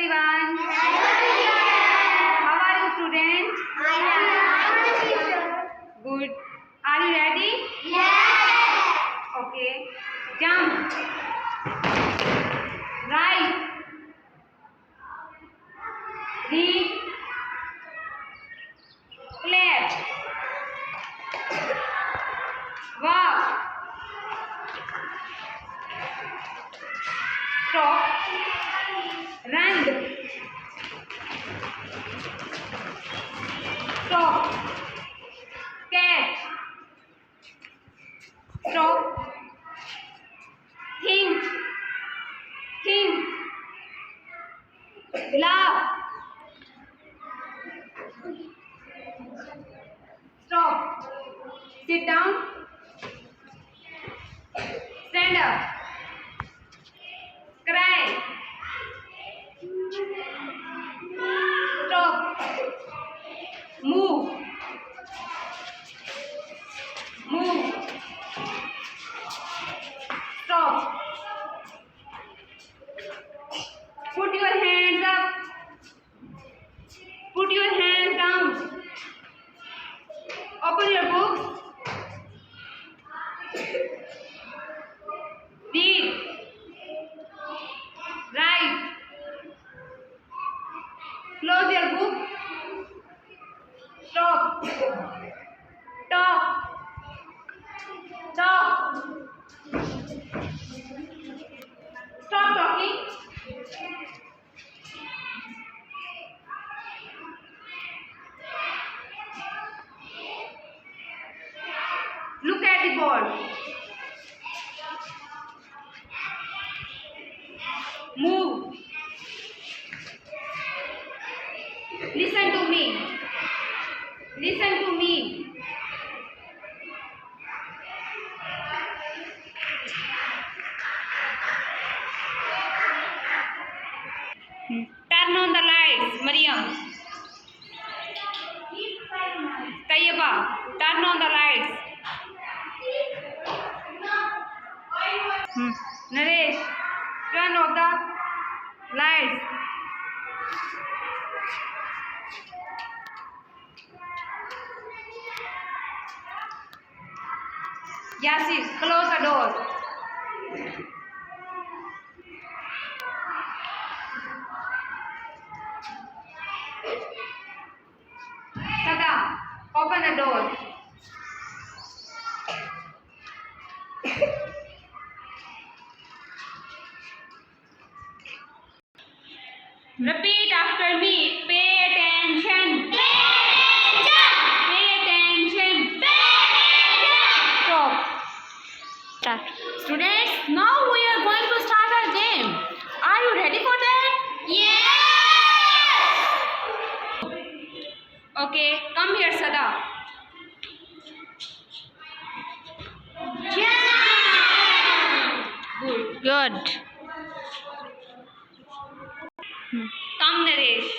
everyone. How are you students? Good. Are you ready? Okay. Jump. Right. Read. Clap. Walk. Stop. Run. Stop. Catch. Stop. Think. Think. Laugh. Stop. Sit down. Stand up. Cry. Stop. Move. Move. Stop. Put your hands up. Put your hands down. Open your books. Read. Write. Close your book. Stop. Talk. Talk. Stop talking. Look at the board. Move. Listen to me. Listen to me. Turn on the lights, Mariam. Tayyaba, turn on the lights. Naresh, turn off the lights. Yasir, close the door. Sada, open the door. Repeat after me. Pay attention. Pay attention. Stop. Start. Students, now we are going to start our game. Are you ready for that? Okay, come here, Sada. Good. Come, Naresh.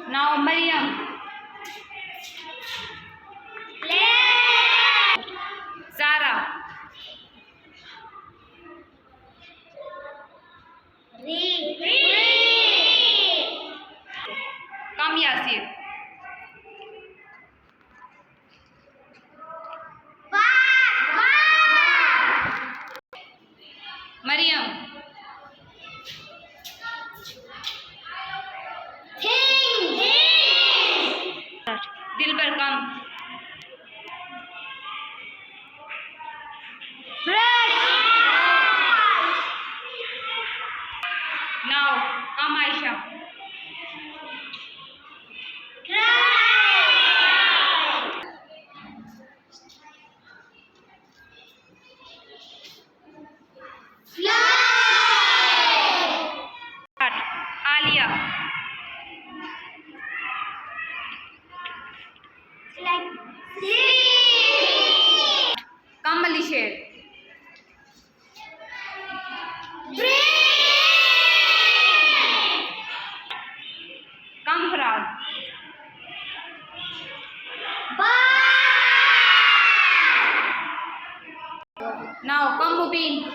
Now, Mariam. Zara. Come, Yasir. Mariam. Start. Dilbar, come. Now, come, Aisha. Start. Alia. Come, Alisher. Come, Faraz. Now come Mubin.